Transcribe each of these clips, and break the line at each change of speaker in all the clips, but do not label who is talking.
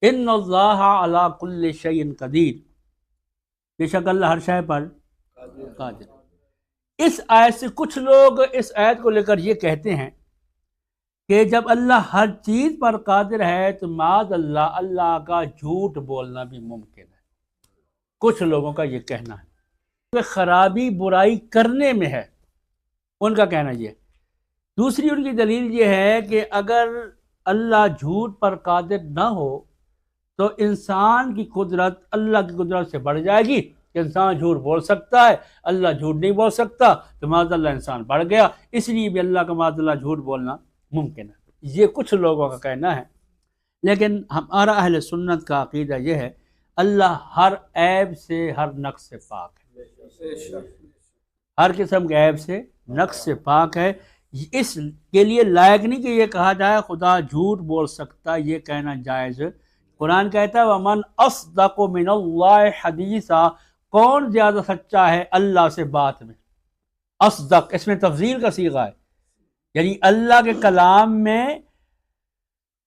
ان اللہ علی کل شیء قدیر، بے شک اللہ ہر شے پر قادر۔ اس آیت سے کچھ لوگ اس آیت کو لے کر یہ کہتے ہیں کہ جب اللہ ہر چیز پر قادر ہے تو معاذ اللہ اللہ کا جھوٹ بولنا بھی ممکن ہے۔ کچھ لوگوں کا یہ کہنا ہے کہ خرابی برائی کرنے میں ہے، ان کا کہنا یہ ہے۔ دوسری ان کی دلیل یہ ہے کہ اگر اللہ جھوٹ پر قادر نہ ہو تو انسان کی قدرت اللہ کی قدرت سے بڑھ جائے گی کہ انسان جھوٹ بول سکتا ہے، اللہ جھوٹ نہیں بول سکتا، تو معاذ اللہ انسان بڑھ گیا، اس لیے بھی اللہ کا معاذ اللہ جھوٹ بولنا ممکن ہے۔ یہ کچھ لوگوں کا کہنا ہے، لیکن ہمارا اہل سنت کا عقیدہ یہ ہے اللہ ہر عیب سے ہر نقص سے پاک ہے، ہر قسم کے عیب سے نقص سے پاک ہے۔ اس کے لیے لائق نہیں کہ یہ کہا جائے خدا جھوٹ بول سکتا، یہ کہنا جائز۔ قرآن کہتا ہے وَمَنْ أَصْدَقُ مِنَ اللَّهِ حَدِيثًا، کون زیادہ سچا ہے اللہ سے بات میں؟ اصدق اس میں تفضیل کا صیغہ ہے، یعنی اللہ کے کلام میں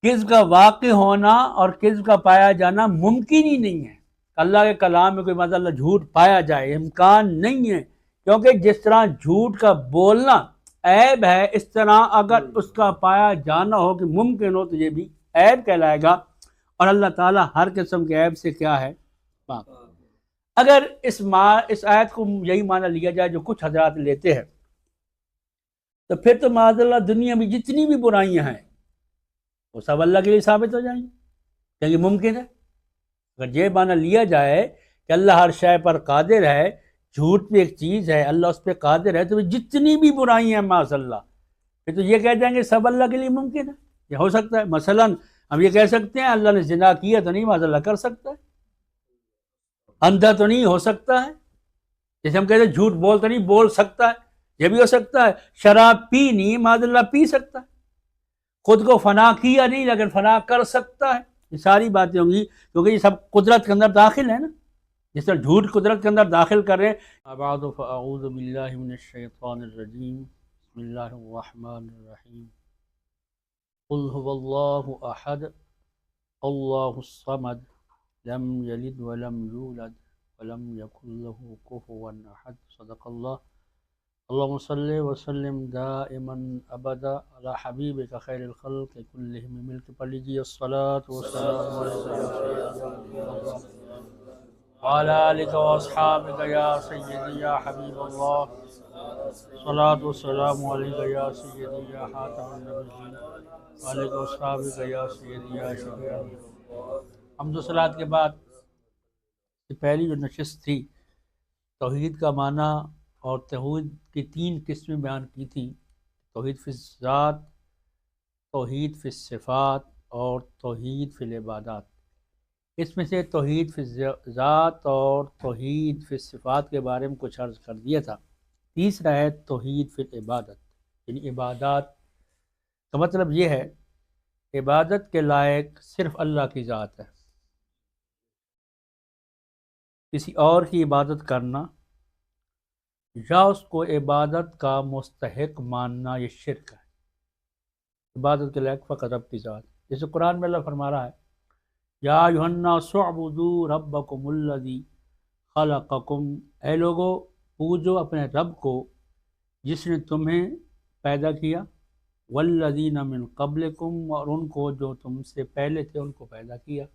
کذب کا واقع ہونا اور کذب کا پایا جانا ممکن ہی نہیں ہے۔ اللہ کے کلام میں کوئی مطلب جھوٹ پایا جائے امکان نہیں ہے، کیونکہ جس طرح جھوٹ کا بولنا عیب ہے، اس طرح اگر اس کا پایا جانا ہو کہ ممکن ہو تو یہ بھی عیب کہلائے گا، اور اللہ تعالیٰ ہر قسم کے عیب سے کیا ہے؟ پاک۔ اگر اس آیت کو یہی معنی لیا جائے جو کچھ حضرات لیتے ہیں تو پھر تو معاذ اللہ دنیا میں جتنی بھی برائیاں ہیں وہ سب اللہ کے لیے ثابت ہو جائیں گی، کیا یہ ممکن ہے؟ اگر یہ معنی لیا جائے کہ اللہ ہر شے پر قادر ہے، جھوٹ بھی ایک چیز ہے، اللہ اس پہ قادر ہے، تو جتنی بھی برائیاں ہیں معاذ اللہ، پھر تو یہ کہہ جائیں گے سب اللہ کے لیے ممکن ہے، یہ ہو سکتا ہے۔ مثلا ہم یہ کہہ سکتے ہیں اللہ نے زنا کیا تو نہیں، معاذ اللہ کر سکتا ہے۔ اندھا تو نہیں، ہو سکتا ہے۔ جیسے ہم کہتے ہیں جھوٹ بول تو نہیں، بول سکتا ہے، یہ بھی ہو سکتا ہے۔ شراب پی نہیں، معاذ اللہ پی سکتا ہے۔ خود کو فنا کیا نہیں لیکن فنا کر سکتا ہے۔ یہ ساری باتیں ہوں گی کیونکہ یہ سب قدرت کے اندر داخل ہے نا، جس طرح جھوٹ قدرت کے اندر داخل کر رہے ہیں۔ بعد فاعوذ باللہ من الشیطان الرجیم، بسم اللہ الرحمن الرحیم، قل هو اللہ احد اللہ الصمد لم یلد ولم یولد ولم یکن له کفوا احد، صدق اللہ۔ اللهم صل وسلم دائما ابدا على حبیبک خیر الخلق كلهم، مل کے پڑھ لیجیے الصلاة والسلام علیکہ وعلى آلك واصحابك یا سیدی یا حبیب اللہ، الصلاة والسلام علیکہ یا سیدی یا خاتم النبیین وعلیکہ واصحابک یا سیدی یا شفیع اللہ۔ حمد و صلوات کے بعد پہلی جو نشست تھی توحید کا معنی اور توحید کی 3 قسمیں بیان کی تھی، توحید فی الذات، توحید فی الصفات اور توحید فی العبادات۔ اس میں سے توحید فی الذات اور توحید فی الصفات کے بارے میں کچھ عرض کر دیا تھا۔ تیسرا ہے توحید فی العبادت، یعنی عبادات کا مطلب یہ ہے عبادت کے لائق صرف اللہ کی ذات ہے، کسی اور کی عبادت کرنا یا اس کو عبادت کا مستحق ماننا یہ شرک ہے۔ عبادت کے لائق فقط رب کی ذات، جیسے قرآن میں اللہ فرما رہا ہے یا ایھا الناس اعبدوا ربکم الذی خلقکم، اے لوگو پوجو اپنے رب کو جس نے تمہیں پیدا کیا، والذین من قبلکم، اور ان کو جو تم سے پہلے تھے ان کو پیدا کیا،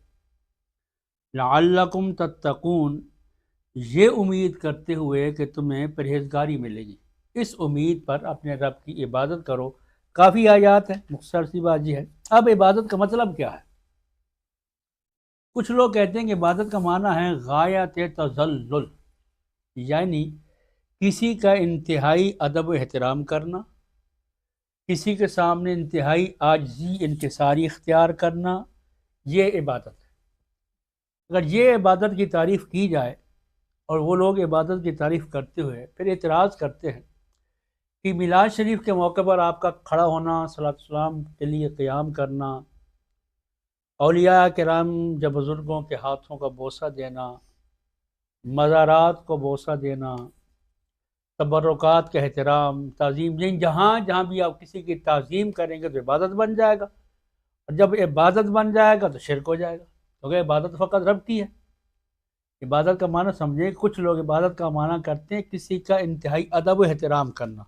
لعلکم تتقون، یہ امید کرتے ہوئے کہ تمہیں پرہیزگاری ملے گی، اس امید پر اپنے رب کی عبادت کرو۔ کافی آیات ہیں، مختصر سی بات یہ ہے۔ اب عبادت کا مطلب کیا ہے؟ کچھ لوگ کہتے ہیں کہ عبادت کا معنی ہے غایت تذلل، یعنی کسی کا انتہائی ادب و احترام کرنا، کسی کے سامنے انتہائی عاجزی انکساری اختیار کرنا، یہ عبادت ہے۔ اگر یہ عبادت کی تعریف کی جائے اور وہ لوگ عبادت کی تعریف کرتے ہوئے پھر اعتراض کرتے ہیں کہ میلاد شریف کے موقع پر آپ کا کھڑا ہونا، صلاۃ السلام کے لیے قیام کرنا، اولیاء کرام جب بزرگوں کے ہاتھوں کا بوسہ دینا، مزارات کو بوسہ دینا، تبرکات کے احترام، تعظیم، جہاں جہاں بھی آپ کسی کی تعظیم کریں گے تو عبادت بن جائے گا، اور جب عبادت بن جائے گا تو شرک ہو جائے گا۔ کیونکہ عبادت فقط رب کی ہے۔ عبادت کا معنی سمجھیں، کچھ لوگ عبادت کا معنی کرتے ہیں کسی کا انتہائی ادب و احترام کرنا،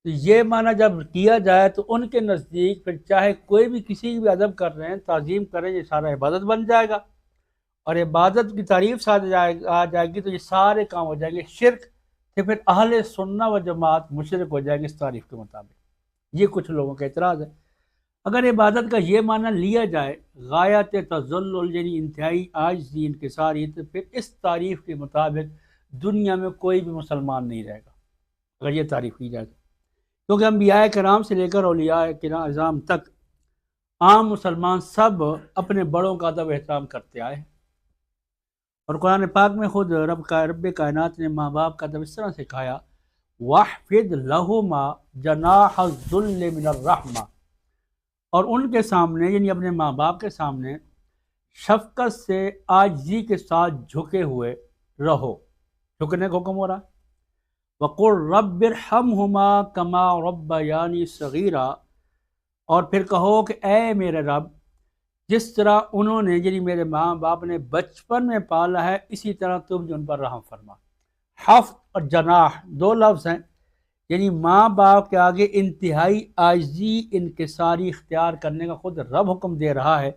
تو یہ معنی جب کیا جائے تو ان کے نزدیک پھر چاہے کوئی بھی کسی کی بھی ادب کر رہے ہیں، تعظیم کریں، یہ سارا عبادت بن جائے گا، اور عبادت کی تعریف سے آ جائے گی تو یہ سارے کام ہو جائیں گے شرک، کہ پھر اہل سنہ و جماعت مشرک ہو جائیں گے اس تعریف کے مطابق۔ یہ کچھ لوگوں کا اعتراض ہے۔ اگر عبادت کا یہ معنی لیا جائے غایت تذلل، یعنی انتہائی عاجزی انکساری، تو پھر اس تعریف کے مطابق دنیا میں کوئی بھی مسلمان نہیں رہے گا اگر یہ تعریف کی جائے تو، کیونکہ انبیاء کرام سے لے کر اولیاء کرام تک عام مسلمان سب اپنے بڑوں کا ادب احترام کرتے آئے ہیں، اور قرآن پاک میں خود رب کائنات نے ماں باپ کا ادب اس طرح سکھایا، وَاحْفِظْ لَهُمَا جَنَاحَ الذُّلِّ مِنَ الرَّحْمَةِ، اور ان کے سامنے یعنی اپنے ماں باپ کے سامنے شفقت سے عاجزی کے ساتھ جھکے ہوئے رہو، جھکنے کا حکم ہو رہا ہے۔ وَقُلْ رَبِّ ارْحَمْهُمَا كَمَا رَبَّيَانِي صَغِيرًا، اور پھر کہو کہ اے میرے رب، جس طرح انہوں نے یعنی میرے ماں باپ نے بچپن میں پالا ہے، اسی طرح تم بھی ان پر رحم فرما۔ حفظ اور جناح دو لفظ ہیں، یعنی ماں باپ کے آگے انتہائی عاجزی انکساری اختیار کرنے کا خود رب حکم دے رہا ہے۔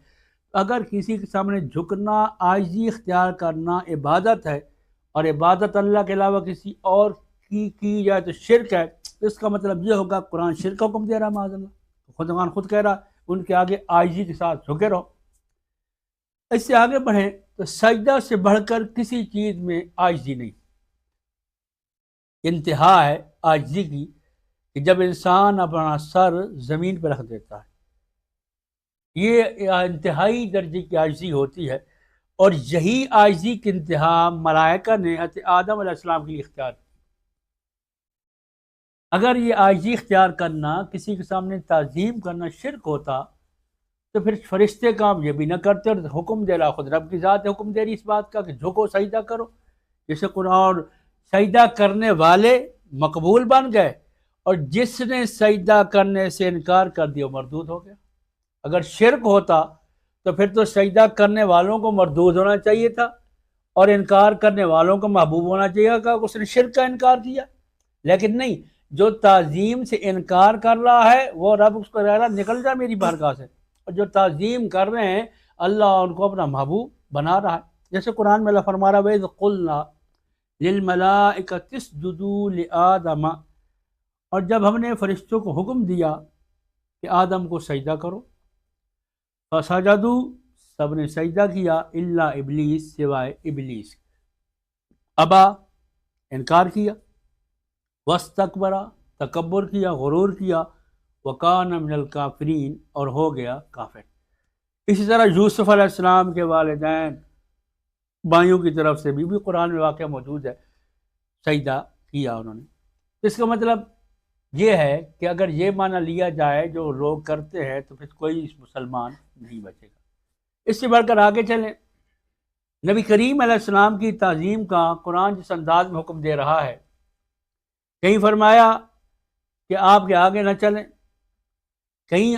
اگر کسی کے سامنے جھکنا، عاجزی اختیار کرنا عبادت ہے، اور عبادت اللہ کے علاوہ کسی اور کی جائے تو شرک ہے، اس کا مطلب یہ ہوگا قرآن شرک کا حکم دے رہا ہے معاذ اللہ۔ خود کہہ رہا ان کے آگے عاجزی کے ساتھ جھکے رہو۔ اس سے آگے بڑھیں تو سجدہ سے بڑھ کر کسی چیز میں عاجزی نہیں، انتہا ہے عاجزی کی کہ جب انسان اپنا سر زمین پہ رکھ دیتا ہے، یہ انتہائی درجے کی عاجزی ہوتی ہے، اور یہی عاجزی کی انتہا ملائکہ نے حضرت آدم علیہ السلام کے لیے اختیار کی۔ اگر یہ عاجزی اختیار کرنا، کسی کے سامنے تعظیم کرنا شرک ہوتا تو پھر فرشتے کام یہ بھی نہ کرتے، اور حکم دے رہا خود رب کی ذات حکم دے رہی اس بات کا کہ جھکو سجدہ کرو، جیسے قرآن سجدہ کرنے والے مقبول بن گئے، اور جس نے سجدہ کرنے سے انکار کر دیا مردود ہو گیا۔ اگر شرک ہوتا تو پھر تو سجدہ کرنے والوں کو مردود ہونا چاہیے تھا، اور انکار کرنے والوں کو محبوب ہونا چاہیے کہ اس نے شرک کا انکار کیا، لیکن نہیں، جو تعظیم سے انکار کر رہا ہے وہ رب اس کو کہہ رہا نکل جا میری بارگاہ سے، اور جو تعظیم کر رہے ہیں اللہ ان کو اپنا محبوب بنا رہا ہے۔ جیسے قرآن میں اللہ فرما رہا ہے وَإِذْ قُلْنَا لِلْمَلَائِكَةِ اسْجُدُوا لِآدَمَ، اور جب ہم نے فرشتوں کو حکم دیا کہ آدم کو سجدہ کرو، فَسَجَدُوا، سب نے سجدہ کیا، الا ابلیس، سوائے ابلیس، ابا، انکار کیا، واستکبر، تکبر کیا، غرور کیا، وکان من الکافرین، اور ہو گیا کافر۔ اسی طرح یوسف علیہ السلام کے والدین بھائیوں کی طرف سے بھی قرآن میں واقعہ موجود ہے، سجدہ کیا انہوں نے۔ اس کا مطلب یہ ہے کہ اگر یہ معنی لیا جائے جو لوگ کرتے ہیں تو پھر کوئی مسلمان نہیں بچے گا۔ اس سے بڑھ کر آگے چلیں، نبی کریم علیہ السلام کی تعظیم کا قرآن جس انداز میں حکم دے رہا ہے، کہیں فرمایا کہ آپ کے آگے نہ چلیں، کہیں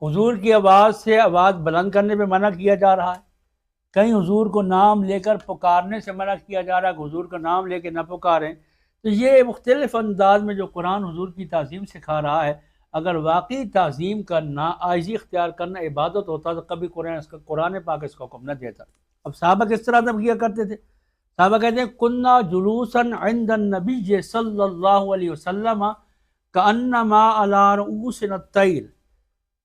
حضور کی آواز سے آواز بلند کرنے پہ منع کیا جا رہا ہے، کہیں حضور کو نام لے کر پکارنے سے منع کیا جا رہا ہے کہ حضور کا نام لے کے نہ پکاریں۔ تو یہ مختلف انداز میں جو قرآن حضور کی تعظیم سکھا رہا ہے، اگر واقعی تعظیم کرنا، عاجزی اختیار کرنا عبادت ہوتا تو کبھی قرآن پاک اس کا حکم نہ دیتا۔ اب صحابہ کس طرح ادب کیا کرتے تھے؟ صحابہ کہتے ہیں کننا جلوسا عند النبی صلی اللہ علیہ وسلم کانما علی رؤوسنا الطیر،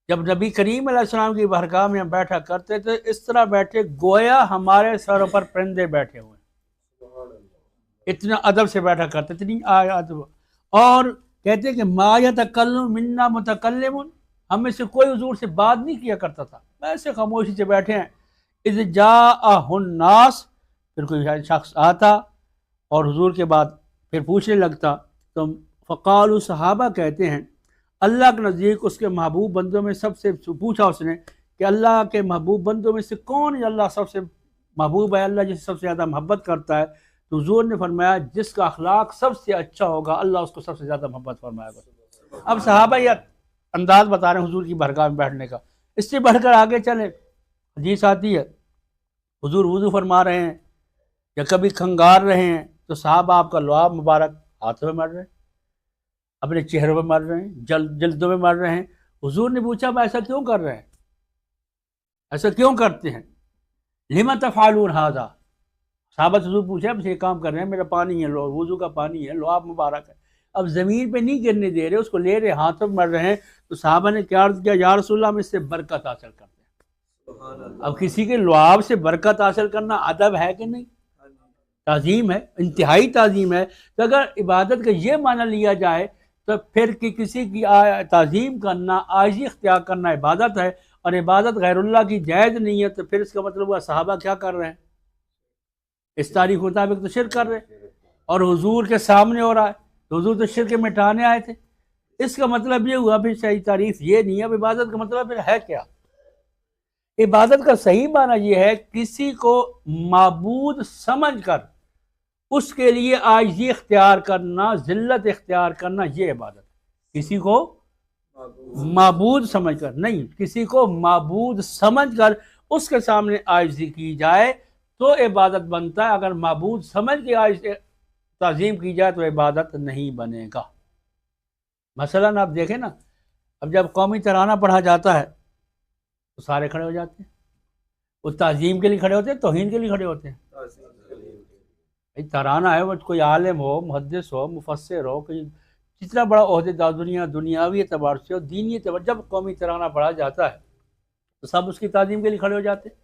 جب نبی کریم علیہ السلام کی بارگاہ میں ہم بیٹھا کرتے تھے اس طرح بیٹھے گویا ہمارے سروں پر پرندے بیٹھے ہوئے، اتنا ادب سے بیٹھا کرتے تھے، نہیں ادب۔ اور کہتے ہیں کہ ما یتکلم منا متکلم، ہم میں سے کوئی حضور سے بات نہیں کیا کرتا تھا، ایسے خاموشی سے بیٹھے ہیں۔ اذ جاءہ الناس، پھر کوئی شخص آتا اور حضور کے بعد پھر پوچھنے لگتا، تو فقالوا، صحابہ کہتے ہیں اللہ کے نزدیک اس کے محبوب بندوں میں سب سے پوچھا اس نے کہ اللہ کے محبوب بندوں میں سے کون اللہ سب سے محبوب ہے، اللہ جسے سب سے زیادہ محبت کرتا ہے؟ تو حضور نے فرمایا جس کا اخلاق سب سے اچھا ہوگا اللہ اس کو سب سے زیادہ محبت فرمائے گا۔ اب صحابہ یہ انداز بتا رہے ہیں حضور کی بارگاہ میں بیٹھنے کا۔ اس سے بڑھ کر آگے چلیں، حدیث آتی ہے حضور وضو فرما رہے ہیں یا کبھی کھنگار رہے ہیں تو صحابہ آپ کا لعاب مبارک ہاتھوں میں مر رہے ہیں، اپنے چہروں میں مر رہے ہیں، جلدوں میں مر رہے ہیں۔ حضور نے پوچھا میں ایسا کیوں کر رہے ہیں، ایسا کیوں کرتے ہیں؟ لما تفعلون ھذا، صحابہ سے حضور پوچھا آپ یہ کام کر رہے ہیں، میرا پانی ہے، وضو کا پانی ہے، لعاب مبارک ہے، اب زمین پہ نہیں گرنے دے رہے، اس کو لے رہے ہاتھوں میں مر رہے ہیں۔ تو صحابہ نے کیا عرض کیا، یا رسول اللہ ہم اس سے برکت حاصل کرتے ہیں۔ اب کسی کے لعاب سے برکت حاصل کرنا ادب ہے کہ نہیں؟ تعظیم ہے، انتہائی تعظیم ہے۔ تو اگر عبادت کا یہ معنی لیا جائے تو پھر کہ کسی کی تعظیم کرنا، عاجزی اختیار کرنا عبادت ہے، اور عبادت غیر اللہ کی جائز نہیں ہے، تو پھر اس کا مطلب ہوا صحابہ کیا کر رہے ہیں؟ اس تاریخ مطابق تو شرک کر رہے ہیں، اور حضور کے سامنے ہو رہا ہے، تو حضور تو شرک مٹانے آئے تھے۔ اس کا مطلب یہ ہوا پھر صحیح تعریف یہ نہیں ہے۔ اب عبادت کا مطلب پھر ہے کیا؟ عبادت کا صحیح معنی یہ ہے کسی کو معبود سمجھ کر اس کے لیے عاجزی اختیار کرنا، ذلت اختیار کرنا، یہ عبادت۔ کسی کو معبود سمجھ کر نہیں، کسی کو معبود سمجھ کر اس کے سامنے عاجزی کی جائے تو عبادت بنتا ہے۔ اگر معبود سمجھ کے تعظیم کی جائے تو عبادت نہیں بنے گا۔ مثلاً آپ دیکھیں نا، اب جب قومی ترانہ پڑھا جاتا ہے تو سارے کھڑے ہو جاتے ہیں۔ وہ تعظیم کے لیے کھڑے ہوتے ہیں، توہین کے لیے کھڑے ہوتے ہیں؟ ترانہ ہے، وہ کوئی عالم ہو، محدث ہو، مفسر ہو، کوئی جتنا بڑا عہدیدار دنیاوی اعتبار سے ہو، دینی اعتبار، جب قومی ترانہ پڑھا جاتا ہے تو سب اس کی تعظیم کے لیے کھڑے ہو جاتے ہیں۔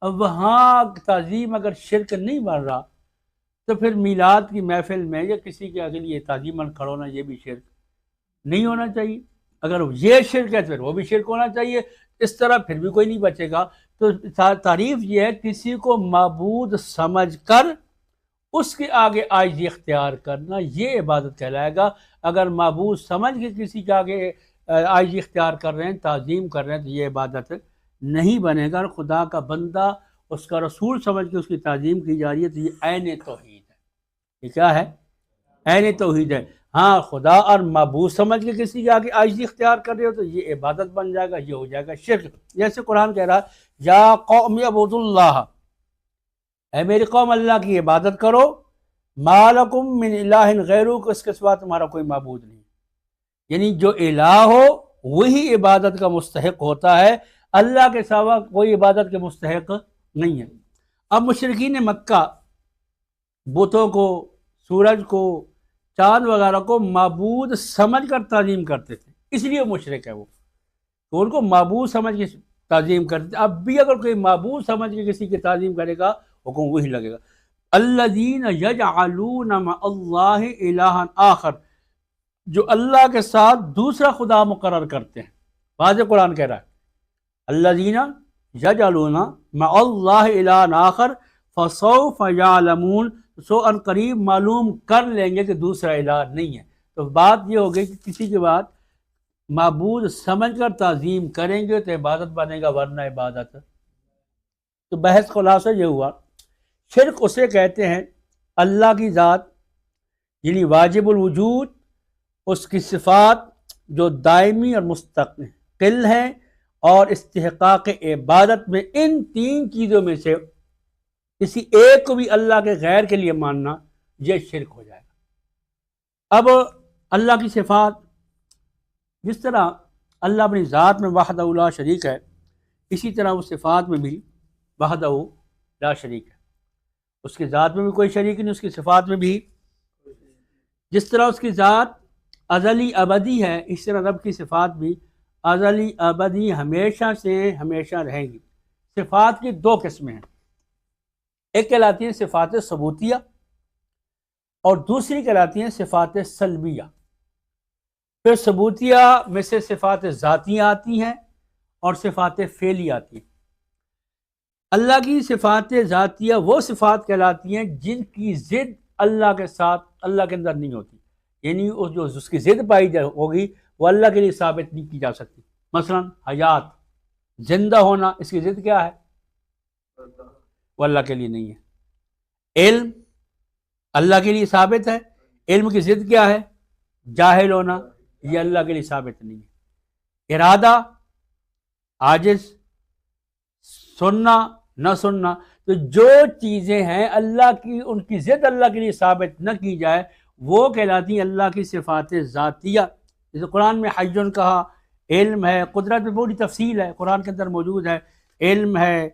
اب وہاں تعظیم اگر شرک نہیں بن رہا تو پھر میلاد کی محفل میں یا کسی کے آگے لیے تعظیماً کھڑا ہونا یہ بھی شرک نہیں ہونا چاہیے۔ اگر یہ شرک ہے تو پھر وہ بھی شرک ہونا چاہیے۔ اس طرح پھر بھی کوئی نہیں بچے گا۔ تو تعریف یہ ہے کسی کو معبود سمجھ کر اس کے آگے عاجزی اختیار کرنا، یہ عبادت کہلائے گا۔ اگر معبود سمجھ کے کسی کے آگے عاجزی اختیار کر رہے ہیں، تعظیم کر رہے ہیں، تو یہ عبادت نہیں بنے گا۔ اور خدا کا بندہ اس کا رسول سمجھ کے اس کی تعظیم کی جا رہی ہے تو یہ عین توحید ہے۔ یہ کیا ہے؟ عین توحید ہے۔ ہاں، خدا اور معبود سمجھ کے کسی کے آگے عاجزی اختیار کر رہے ہو تو یہ عبادت بن جائے گا، یہ ہو جائے گا شرک۔ جیسے قرآن کہہ رہا ہے یا قوم اعبدوا اللہ، اے میری قوم اللہ کی عبادت کرو، ما لکم من الہ غیرہ، اس کے سوا تمہارا کوئی معبود نہیں۔ یعنی جو الہ ہو وہی عبادت کا مستحق ہوتا ہے، اللہ کے سوا کوئی عبادت کے مستحق نہیں ہے۔ اب مشرکین مکہ بتوں کو، سورج کو، چاند وغیرہ کو معبود سمجھ کر تعظیم کرتے تھے، اس لیے مشرک ہے وہ، تو ان کو معبود سمجھ کے تعظیم کرتے تھے۔ اب بھی اگر کوئی معبود سمجھ کے کسی کی تعظیم کرے گا حکم وہی لگے گا۔ الذین یجعلون مع اللہ الہا آخر، جو اللہ کے ساتھ دوسرا خدا مقرر کرتے ہیں۔ واضح قرآن کہہ رہا ہے الذین یجعلون مع اللہ الہا آخر فسوف یعلمون، سو ان قریب معلوم کر لیں گے کہ دوسرا الہ نہیں ہے۔ تو بات یہ ہو گئی کہ کسی کے بعد معبود سمجھ کر تعظیم کریں گے تو عبادت بنے گا، ورنہ عبادت۔ تو بحث خلاصہ یہ ہوا، شرک اسے کہتے ہیں اللہ کی ذات یعنی واجب الوجود، اس کی صفات جو دائمی اور مستقل ہیں، اور استحقاق عبادت میں ان تین چیزوں میں سے کسی ایک کو بھی اللہ کے غیر کے لیے ماننا، یہ شرک ہو جائے گا۔ اب اللہ کی صفات، جس طرح اللہ اپنی ذات میں وحدہ لا شریک ہے، اسی طرح وہ صفات میں بھی وحدہ لا شریک ہے۔ اس کی ذات میں بھی کوئی شریک نہیں، اس کی صفات میں بھی۔ جس طرح اس کی ذات ازلی ابدی ہے، اس طرح رب کی صفات بھی ازلی ابدی ہمیشہ سے ہمیشہ رہیں گی۔ صفات کی دو قسمیں ہیں، ایک کہلاتی ہیں صفات ثبوتیہ اور دوسری کہلاتی ہیں صفات سلبیہ۔ پھر ثبوتیہ میں سے صفات ذاتیہ آتی ہیں اور صفات فعلی آتی ہیں۔ اللہ کی صفات ذاتیہ وہ صفات کہلاتی ہیں جن کی ضد اللہ کے ساتھ، اللہ کے اندر نہیں ہوتی، یعنی جو اس کی ضد پائی ہوگی وہ اللہ کے لیے ثابت نہیں کی جا سکتی۔ مثلا حیات، زندہ ہونا، اس کی ضد کیا ہے؟ وہ اللہ کے لیے نہیں ہے۔ علم اللہ کے لیے ثابت ہے، علم کی ضد کیا ہے؟ جاہل ہونا، یہ اللہ کے لیے ثابت نہیں ہے۔ ارادہ، عاجز، سننا نہ سننا، تو جو چیزیں ہیں اللہ کی، ان کی ضد اللہ کے لیے ثابت نہ کی جائے وہ کہلاتی ہیں اللہ کی صفات ذاتیہ. جیسے قرآن میں حیٌ کہا، علم ہے، قدرت میں بڑی تفصیل ہے، قرآن کے اندر موجود ہے. علم ہے،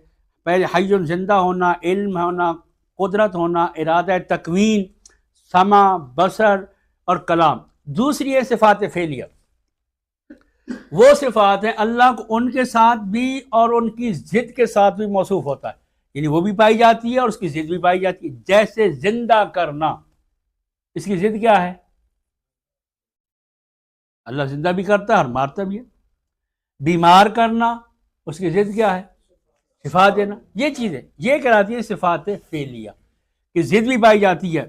پہلے حیٌ زندہ ہونا، علم ہونا، قدرت ہونا، ارادہ تکوین، سمع، بصر اور کلام. دوسری ہے صفات فعلیہ. وہ صفات ہیں اللہ کو ان کے ساتھ بھی اور ان کی ضد کے ساتھ بھی موصوف ہوتا ہے، یعنی وہ بھی پائی جاتی ہے اور اس کی ضد بھی پائی جاتی ہے. جیسے زندہ کرنا، اس کی ضد کیا ہے؟ اللہ زندہ بھی کرتا ہے اور مارتا بھی ہے. بیمار کرنا، اس کی ضد کیا ہے؟ شفا دینا. یہ چیزیں یہ کہلاتی ہیں صفات فعلیہ کہ ضد بھی پائی جاتی ہے.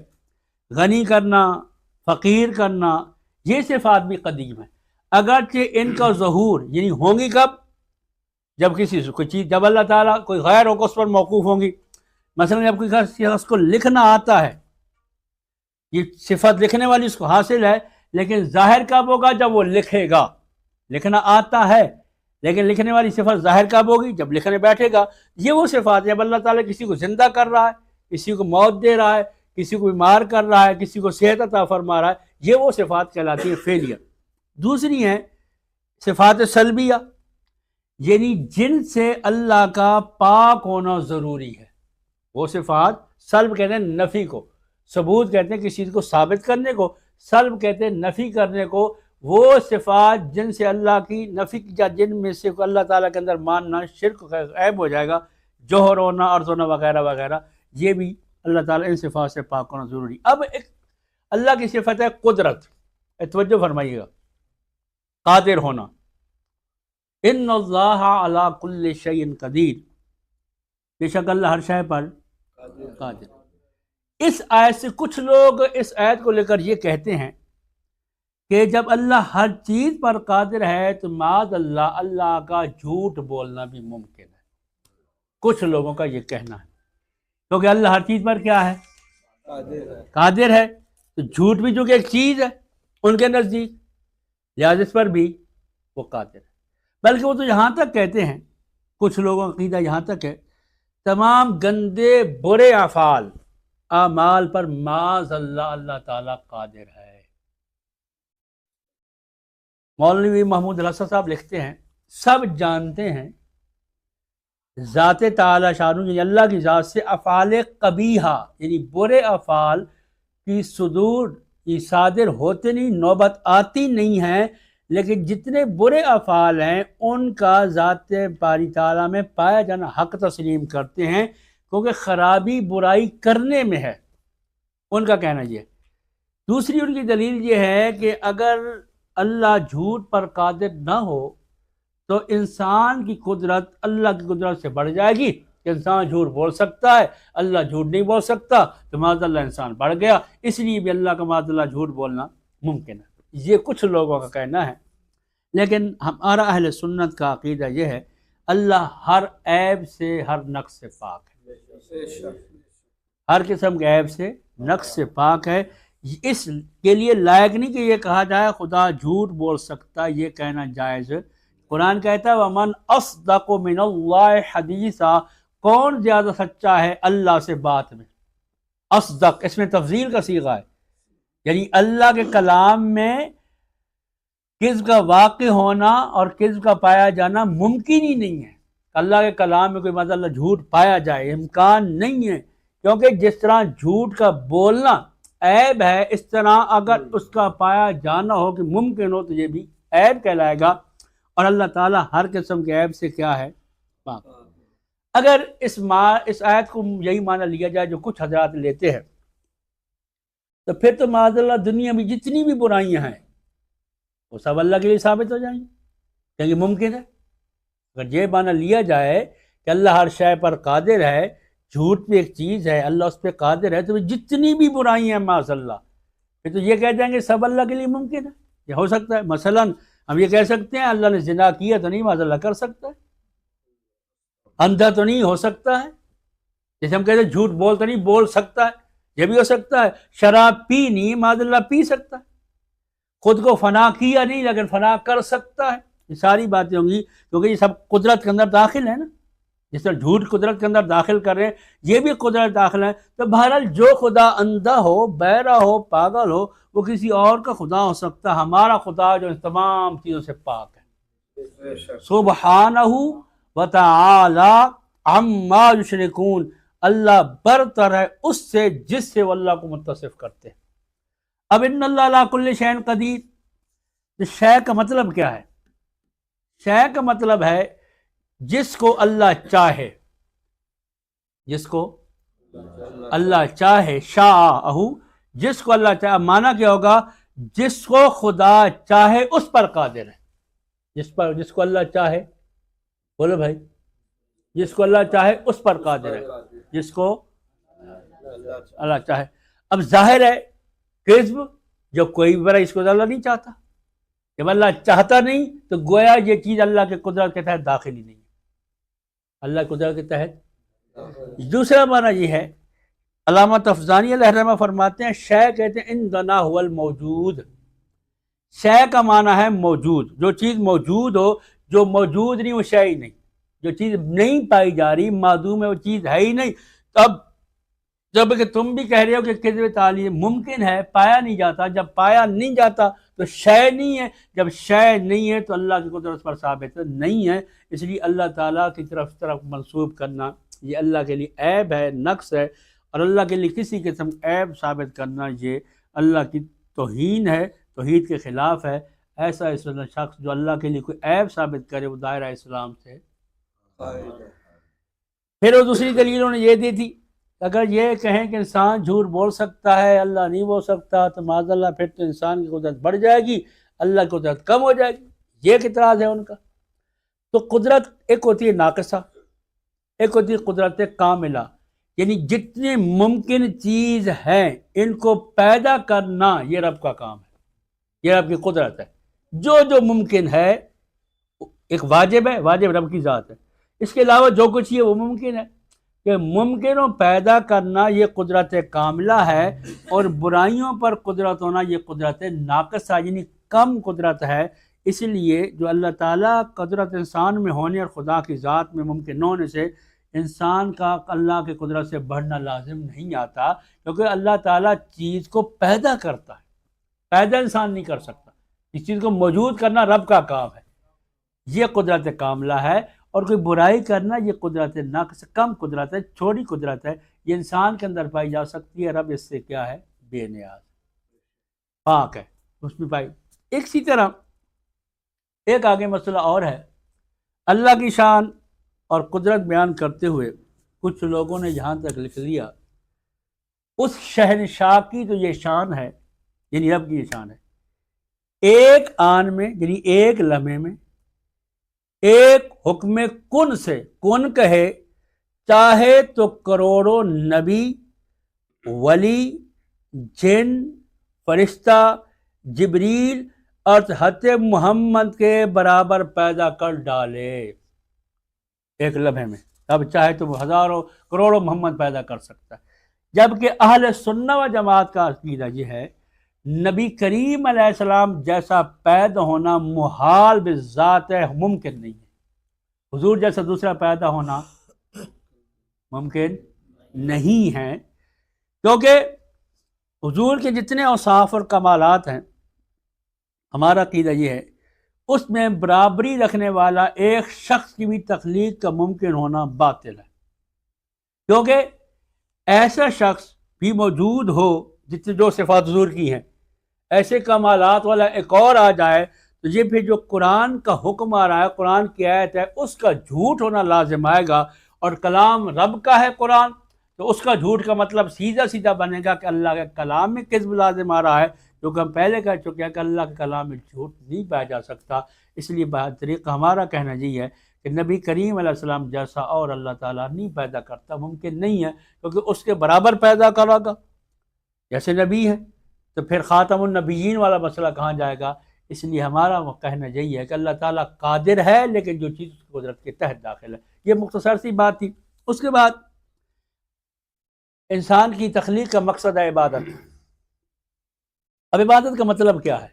غنی کرنا، فقیر کرنا، یہ صفات بھی قدیم ہیں، اگرچہ ان کا ظہور یعنی ہوں گی کب؟ جب کسی سے کوئی چیز، جب اللہ تعالیٰ کوئی غیر ہو اس پر موقوف ہوں گی. مثلا جب کوئی شخص کو لکھنا آتا ہے، یہ صفت لکھنے والی اس کو حاصل ہے، لیکن ظاہر کب ہوگا؟ جب وہ لکھے گا. لکھنا آتا ہے لیکن لکھنے والی صفت ظاہر کب ہوگی؟ جب لکھنے بیٹھے گا. یہ وہ صفات ہے جب اللہ تعالیٰ کسی کو زندہ کر رہا ہے، کسی کو موت دے رہا ہے، کسی کو بیمار کر رہا ہے، کسی کو صحت عطا فرما رہا ہے، یہ وہ صفات کہلاتی ہیں فعلیہ. دوسری ہیں صفات سلبیہ، یعنی جن سے اللہ کا پاک ہونا ضروری ہے. وہ صفات سلب کہتے ہیں نفی کو، ثبوت کہتے ہیں کسی چیز کو ثابت کرنے کو، سلب کہتے ہیں نفی کرنے کو. وہ صفات جن سے اللہ کی نفی یا جن میں سے اللہ تعالیٰ کے اندر ماننا شرک عیب ہو جائے گا، جوہر ہونا، عرض ہونا وغیرہ وغیرہ، یہ بھی اللہ تعالیٰ ان صفات سے پاک ہونا ضروری. اب ایک اللہ کی صفت ہے قدرت، توجہ فرمائیے گا، قادر ہونا. ان اللہ علی کل شیء قدیر، بے شک اللہ ہر شے پر قادر. اس آیت سے کچھ لوگ اس آیت کو لے کر یہ کہتے ہیں کہ جب اللہ ہر چیز پر قادر ہے تو معاذ اللہ اللہ کا جھوٹ بولنا بھی ممکن ہے. کچھ لوگوں کا یہ کہنا ہے کیونکہ اللہ ہر چیز پر کیا ہے؟ قادر ہے. تو جھوٹ بھی جو کہ ایک چیز ہے ان کے نزدیک، لہٰذا اس پر بھی وہ قادر ہے. بلکہ وہ تو یہاں تک کہتے ہیں، کچھ لوگوں کا عقیدہ یہاں تک ہے، تمام گندے برے افعال اعمال پر معاذ اللہ اللہ تعالیٰ قادر ہے. مولوی محمود الحسن صاحب لکھتے ہیں، سب جانتے ہیں ذات تعالیٰ شانہ یعنی اللہ کی ذات سے افعال قبیحہ یعنی برے افعال کی صدور کی صادر ہوتے نہیں، نوبت آتی نہیں ہے، لیکن جتنے برے افعال ہیں ان کا ذات باری تعالیٰ میں پایا جانا حق تسلیم کرتے ہیں، کیونکہ خرابی برائی کرنے میں ہے، ان کا کہنا یہ ہے. دوسری ان کی دلیل یہ ہے کہ اگر اللہ جھوٹ پر قادر نہ ہو تو انسان کی قدرت اللہ کی قدرت سے بڑھ جائے گی کہ انسان جھوٹ بول سکتا ہے، اللہ جھوٹ نہیں بول سکتا، تو معاذ اللہ انسان بڑھ گیا، اس لیے بھی اللہ کا معاذ اللہ جھوٹ بولنا ممکن ہے. یہ کچھ لوگوں کا کہنا ہے، لیکن ہمارا اہل سنت کا عقیدہ یہ ہے اللہ ہر عیب سے، ہر نقص سے پاک ہے، ہر قسم کے عیب سے، نقص سے پاک ہے. اس کے لیے لائق نہیں کہ یہ کہا جائے خدا جھوٹ بول سکتا، یہ کہنا جائز. قرآن کہتا ہے وَمَنْ أَصْدَقُ مِنَ اللَّهِ حَدِيثًا، کون زیادہ سچا ہے اللہ سے بات میں. اصدق اس میں تفضیل کا صیغہ ہے، یعنی اللہ کے کلام میں کذب کا واقع ہونا اور کذب کا پایا جانا ممکن ہی نہیں ہے. اللہ کے کلام میں کوئی مطلب جھوٹ پایا جائے، امکان نہیں ہے، کیونکہ جس طرح جھوٹ کا بولنا عیب ہے، اس طرح اگر اس کا پایا جانا ہو کہ ممکن ہو تو یہ بھی عیب کہلائے گا، اور اللہ تعالیٰ ہر قسم کے عیب سے کیا ہے؟ پاک. اگر اس آیت کو یہی معنی لیا جائے جو کچھ حضرات لیتے ہیں، تو پھر تو معاذ اللہ دنیا میں جتنی بھی برائیاں ہیں وہ سب اللہ کے لیے ثابت ہو جائیں گی، کیونکہ ممکن ہے. اگر یہ معنی لیا جائے کہ اللہ ہر شے پر قادر ہے، جھوٹ بھی ایک چیز ہے، اللہ اس پہ قادر ہے، تو جتنی بھی برائیاں ہیں معاذ اللہ، پھر تو یہ کہہ دیں گے سب اللہ کے لیے ممکن ہے. یہ ہو سکتا ہے. مثلا ہم یہ کہہ سکتے ہیں اللہ نے زنا کیا تو نہیں معاذ اللہ کر سکتا ہے، اندھا تو نہیں ہو سکتا ہے، جیسے ہم کہتے ہیں جھوٹ بول تو نہیں بول سکتا ہے، یہ بھی ہو سکتا ہے. شراب پی نہیں معاذ اللہ پی سکتا ہے، خود کو فنا کیا نہیں لیکن فنا کر سکتا ہے. یہ ساری باتیں ہوں گی کیونکہ یہ سب قدرت کے اندر داخل ہے نا. جس طرح جھوٹ قدرت کے اندر داخل کر رہے ہیں، یہ بھی قدرت داخل ہے. تو بہرحال جو خدا اندھا ہو، بہرا ہو، پاگل ہو، وہ کسی اور کا خدا ہو سکتا. ہمارا خدا جو ان تمام چیزوں سے پاک ہے، سبحانہ وتعالی عما یشرکون، اللہ برتر ہے اس سے جس سے وہ اللہ کو متصف کرتے ہیں. اب ان اللہ علی کل شیء قدیر، تو شے کا مطلب کیا ہے؟ شے کا مطلب ہے جس کو اللہ چاہے، جس کو اللہ چاہے، شاء، جس کو اللہ چاہے. معنی کیا ہوگا؟ جس کو خدا چاہے اس پر قادر ہے. جس کو اللہ چاہے، بولو بھائی، جس کو اللہ چاہے اس پر قادر ہے، جس کو اللہ چاہے. اب ظاہر ہے کذب، جب کوئی بھی برا اس کو اللہ نہیں چاہتا، جب اللہ چاہتا نہیں تو گویا یہ چیز اللہ کے قدرت کے تحت داخل ہی نہیں ہے، اللہ کے قدرت کے تحت. دوسرا معنی یہ ہے، علامہ تفزانی علیہ الرحمہ فرماتے ہیں شے کہتے ہیں عندنا هو الموجود. شے کا معنی ہے موجود، جو چیز موجود ہو، جو موجود نہیں وہ شے ہی نہیں. جو چیز نہیں پائی جا رہی، معدوم ہے، وہ چیز ہے ہی نہیں. تب جب کہ تم بھی کہہ رہے ہو کہ کذب تعلیم ممکن ہے، پایا نہیں جاتا. جب پایا نہیں جاتا تو شے نہیں ہے، جب شے نہیں ہے تو اللہ کی قدرت پر ثابت نہیں ہے. اس لیے اللہ تعالیٰ کی طرف منسوب کرنا یہ اللہ کے لیے عیب ہے، نقص ہے، اور اللہ کے لیے کسی قسم عیب ثابت کرنا یہ اللہ کی توہین ہے، توحید کے خلاف ہے. ایسا شخص جو اللہ کے لیے کوئی عیب ثابت کرے وہ دائرہ اسلام سے. پھر وہ دوسری دلیل انہوں نے یہ دی تھی، اگر یہ کہیں کہ انسان جھوٹ بول سکتا ہے، اللہ نہیں بول سکتا، تو معاذ اللہ پھر تو انسان کی قدرت بڑھ جائے گی، اللہ کی قدرت کم ہو جائے گی. یہ ایک اعتراض ہے ان کا. تو قدرت ایک ہوتی ہے ناقصہ، ایک ہوتی ہے قدرت کاملہ، یعنی جتنے ممکن چیز ہیں ان کو پیدا کرنا یہ رب کا کام ہے، یہ رب کی قدرت ہے. جو ممکن ہے ایک واجب ہے، واجب رب کی ذات ہے. اس کے علاوہ جو کچھ یہ وہ ممکن ہے، کہ ممکنوں پیدا کرنا یہ قدرت کاملہ ہے، اور برائیوں پر قدرت ہونا یہ قدرت ناقصہ یعنی کم قدرت ہے. اس لیے جو اللہ تعالیٰ قدرت انسان میں ہونے اور خدا کی ذات میں ممکن ہونے سے انسان کا اللہ کی قدرت سے بڑھنا لازم نہیں آتا، کیونکہ اللہ تعالیٰ چیز کو پیدا کرتا ہے، پیدا انسان نہیں کر سکتا. اس چیز کو موجود کرنا رب کا کام ہے، یہ قدرت کاملہ ہے. اور کوئی برائی کرنا یہ قدرت ناقص، کم قدرت ہے، چھوٹی قدرت ہے، یہ انسان کے اندر پائی جا سکتی ہے. رب اس سے کیا ہے؟ بے نیاز، پاک ہے، اس میں پائی. اسی طرح ایک آگے مسئلہ اور ہے، اللہ کی شان اور قدرت بیان کرتے ہوئے کچھ لوگوں نے یہاں تک لکھ لیا اس شہنشاہ کی تو یہ شان ہے، یعنی رب کی یہ شان ہے، ایک آن میں یعنی ایک لمحے میں ایک حکم کن سے، کن کہے چاہے تو کروڑوں نبی، ولی، جن، فرشتہ، جبریل اور حضرت محمد کے برابر پیدا کر ڈالے ایک لمحے میں. اب چاہے تو وہ ہزاروں کروڑوں محمد پیدا کر سکتا ہے. جبکہ اہل سنہ و جماعت کا عقیدہ یہ ہے نبی کریم علیہ السلام جیسا پیدا ہونا محال بذات ہے، ممکن نہیں ہے. حضور جیسا دوسرا پیدا ہونا ممکن نہیں ہے، کیونکہ حضور کے جتنے اوصاف اور کمالات ہیں ہمارا عقیدہ یہ ہے اس میں برابری رکھنے والا ایک شخص کی بھی تخلیق کا ممکن ہونا باطل ہے. کیونکہ ایسا شخص بھی موجود ہو جتنے جو صفات حضور کی ہیں، ایسے کمالات والا ایک اور آ جائے تو یہ پھر جو قرآن کا حکم آ رہا ہے، قرآن کی آیت ہے، اس کا جھوٹ ہونا لازم آئے گا. اور کلام رب کا ہے قرآن، تو اس کا جھوٹ کا مطلب سیدھا سیدھا بنے گا کہ اللہ کے کلام میں کذب لازم آ رہا ہے، جو کہ ہم پہلے کہہ چکے ہیں کہ اللہ کے کلام میں جھوٹ نہیں پایا جا سکتا. اس لیے طریقہ ہمارا کہنا یہ ہے کہ نبی کریم علیہ السلام جیسا اور اللہ تعالیٰ نہیں پیدا کرتا، ممکن نہیں ہے، کیونکہ اس کے برابر پیدا کرے گا جیسے نبی ہے تو پھر خاتم النبیین والا مسئلہ کہاں جائے گا. اس لیے ہمارا کہنا یہی ہے کہ اللہ تعالیٰ قادر ہے، لیکن جو چیز اس کی قدرت کے تحت داخل ہے. یہ مختصر سی بات تھی. اس کے بعد انسان کی تخلیق کا مقصد ہے عبادت. اب عبادت کا مطلب کیا ہے؟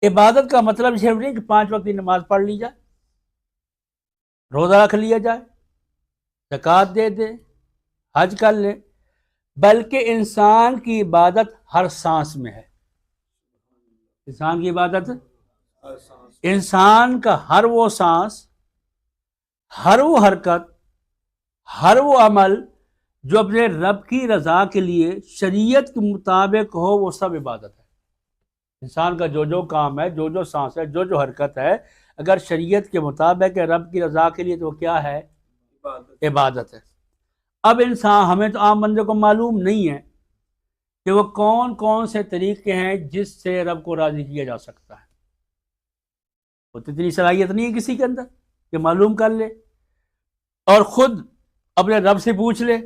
عبادت کا مطلب صرف نہیں کہ 5 وقت کی نماز پڑھ لی جائے، روزہ رکھ لیا جائے، زکوٰۃ دے دے، حج کر لے، بلکہ انسان کی عبادت ہر سانس میں ہے۔ انسان کی عبادت، انسان کا ہر وہ سانس، ہر وہ حرکت، ہر وہ عمل جو اپنے رب کی رضا کے لیے شریعت کے مطابق ہو، وہ سب عبادت ہے۔ انسان کا جو جو کام ہے، جو جو سانس ہے، جو جو حرکت ہے، اگر شریعت کے مطابق ہے، رب کی رضا کے لیے، تو وہ کیا ہے؟ عبادت ہے۔ اب انسان، ہمیں تو عام بندے کو معلوم نہیں ہے کہ وہ کون کون سے طریقے ہیں جس سے رب کو راضی کیا جا سکتا ہے۔ وہ تو اتنی صلاحیت نہیں ہے کسی کے اندر کہ معلوم کر لے اور خود اپنے رب سے پوچھ لے۔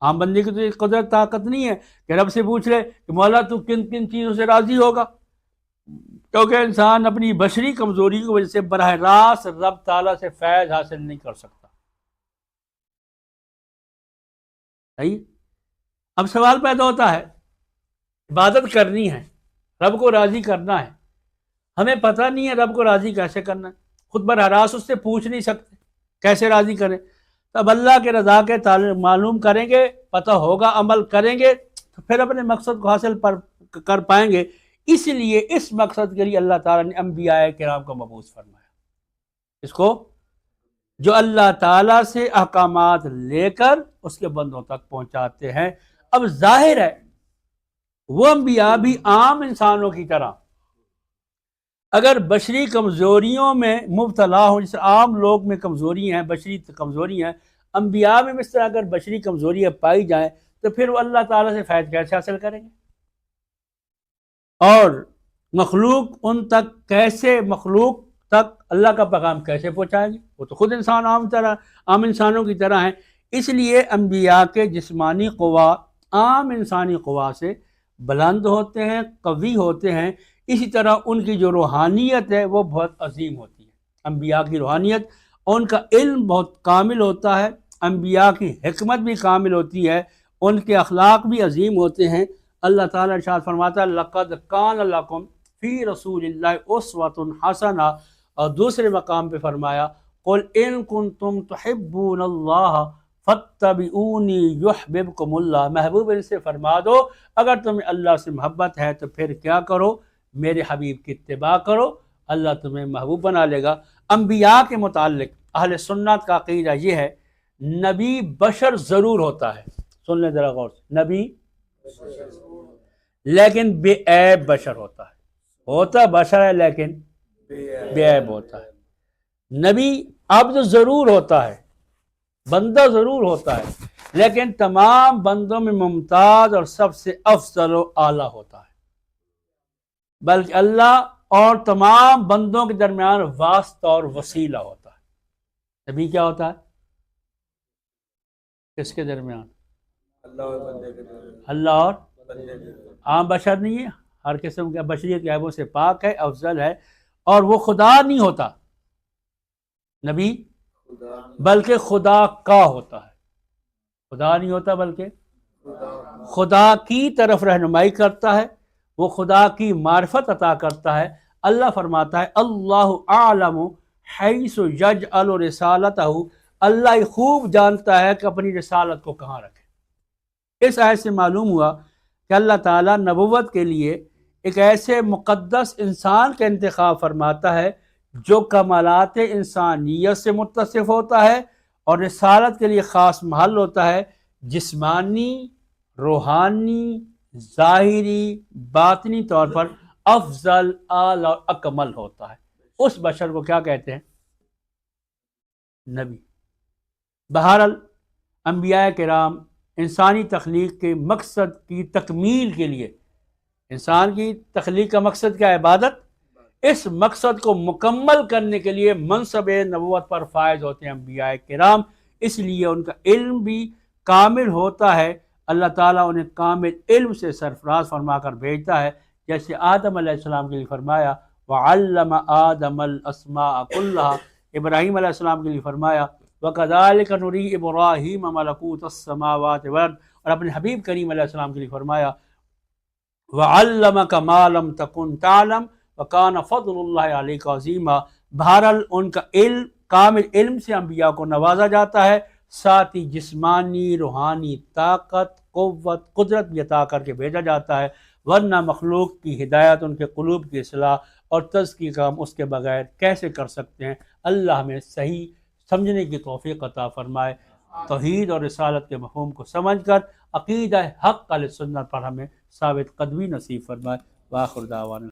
عام بندے کی تو یہ قدرت طاقت نہیں ہے کہ رب سے پوچھ لے کہ مولا تو کن کن چیزوں سے راضی ہوگا، کیونکہ انسان اپنی بشری کمزوری کی وجہ سے براہ راست رب تعالیٰ سے فیض حاصل نہیں کر سکتا۔ صحیح؟ اب سوال پیدا ہوتا ہے، عبادت کرنی ہے، رب کو راضی کرنا ہے، ہمیں پتہ نہیں ہے رب کو راضی کیسے کرنا ہے، خود براہ راست اس سے پوچھ نہیں سکتے کیسے راضی کریں، تب اللہ کے رضا کے تعلق معلوم کریں گے، پتہ ہوگا، عمل کریں گے تو پھر اپنے مقصد کو حاصل کر پائیں گے۔ اس لیے اس مقصد کے لیے اللہ تعالیٰ نے انبیاء کرام کو مبعوث فرمایا، اس کو جو اللہ تعالیٰ سے احکامات لے کر اس کے بندوں تک پہنچاتے ہیں۔ اب ظاہر ہے وہ انبیاء بھی عام انسانوں کی طرح اگر بشری کمزوریوں میں مبتلا ہوں، جیسے عام لوگ میں کمزوری ہیں، بشری کمزوری ہیں، انبیاء میں اس طرح اگر بشری کمزوریاں پائی جائیں تو پھر وہ اللہ تعالیٰ سے فیض کیسے حاصل کریں گے، اور مخلوق ان تک کیسے، مخلوق تک اللہ کا پیغام کیسے پہنچائیں گے؟ وہ تو خود انسان عام انسانوں کی طرح ہیں۔ اس لیے انبیاء کے جسمانی قوا عام انسانی قوا سے بلند ہوتے ہیں، قوی ہوتے ہیں، اسی طرح ان کی جو روحانیت ہے وہ بہت عظیم ہوتی ہے۔ انبیاء کی روحانیت، ان کا علم بہت کامل ہوتا ہے، انبیاء کی حکمت بھی کامل ہوتی ہے، ان کے اخلاق بھی عظیم ہوتے ہیں۔ اللہ تعالیٰ ارشاد فرماتا ہے لَقَدْ كَانَ لَكُمْ فِي رَسُولِ اللَّهِ أُسْوَةٌ حَسَنَةٌ، اور دوسرے مقام پہ فرمایا قُلْ إِن كُنتُمْ تُحِبُّونَ اللَّهَ فَاتَّبِعُونِي يُحْبِبْكُمُ اللَّهُ، محبوب ان سے فرما دو اگر تمہیں اللہ سے محبت ہے تو پھر کیا کرو؟ میرے حبیب کی اتباع کرو، اللہ تمہیں محبوب بنا لے گا۔ انبیاء کے متعلق اہل سنت کا عقیدہ یہ ہے، نبی بشر ضرور ہوتا ہے، سن لیں ذرا غور سے، نبی لیکن بے عیب بشر ہوتا بشر ہے لیکن بے عیب ہوتا ہے۔ نبی عبد ضرور ہوتا ہے، بندہ ضرور ہوتا ہے، لیکن تمام بندوں میں ممتاز اور سب سے افضل و اعلیٰ ہوتا ہے، بلکہ اللہ اور تمام بندوں کے درمیان واسطہ اور وسیلہ ہوتا ہے۔ نبی کیا ہوتا ہے؟ کس کے درمیان؟ اللہ اور عام بشر نہیں ہے، ہر قسم کے بشریت کے عیبوں سے پاک ہے، افضل ہے، اور وہ خدا نہیں ہوتا نبی، بلکہ خدا کا ہوتا ہے۔ خدا نہیں ہوتا بلکہ خدا کی طرف رہنمائی کرتا ہے، وہ خدا کی معرفت عطا کرتا ہے۔ اللہ فرماتا ہے اللہ اعلم حیث یجعل رسالتہ، اللہ خوب جانتا ہے کہ اپنی رسالت کو کہاں رکھے۔ اس آیت سے معلوم ہوا کہ اللہ تعالیٰ نبوت کے لیے ایک ایسے مقدس انسان کا انتخاب فرماتا ہے جو کمالات انسانیت سے متصف ہوتا ہے، اور رسالت کے لیے خاص محل ہوتا ہے، جسمانی، روحانی، ظاہری، باطنی طور پر افضل، اعلی اور اکمل ہوتا ہے۔ اس بشر کو کیا کہتے ہیں؟ نبی۔ بہرحال انبیاء کرام انسانی تخلیق کے مقصد کی تکمیل کے لیے، انسان کی تخلیق کا مقصد کیا ہے؟ عبادت۔ اس مقصد کو مکمل کرنے کے لیے منصب نبوت پر فائز ہوتے ہیں انبیاء کرام، اس لیے ان کا علم بھی کامل ہوتا ہے۔ اللہ تعالیٰ انہیں کامل علم سے سرفراز فرما کر بھیجتا ہے، جیسے آدم علیہ السلام کے لیے فرمایا وَعَلَّمَ آدَمَ الْأَسْمَاءَ كُلَّهَا، ابراہیم علیہ السلام کے لیے فرمایا وَكَذَلِكَ نُرِي إِبْرَاهِيمَ مَلَكُوتَ السَّمَاوَاتِ وَالْأَرْضِ، اور اپنے حبیب کریم علیہ السلام کے لیے فرمایا وَعَلَّمَكَ مَا لَمْ تَكُنْ تَعْلَمْ وَكَانَ فَضْلُ اللَّهِ عَلَيْكَ عَظِيمًا۔ بہرحال ان کا علم کامل علم سے انبیاء کو نوازا جاتا ہے، ساتھ ہی جسمانی روحانی طاقت قوت قدرت بھی عطا کر کے بھیجا جاتا ہے، ورنہ مخلوق کی ہدایت ان کے قلوب کی اصلاح اور تزکیہ کا ہم اس کے بغیر کیسے کر سکتے ہیں؟ اللہ ہمیں صحیح سمجھنے کی توفیق عطا فرمائے، توحید اور رسالت کے مفہوم کو سمجھ کر عقیدہ حق اہل سنت پر ہمیں ثابت قدمی نصیب فرمائے۔ وآخر دعوانا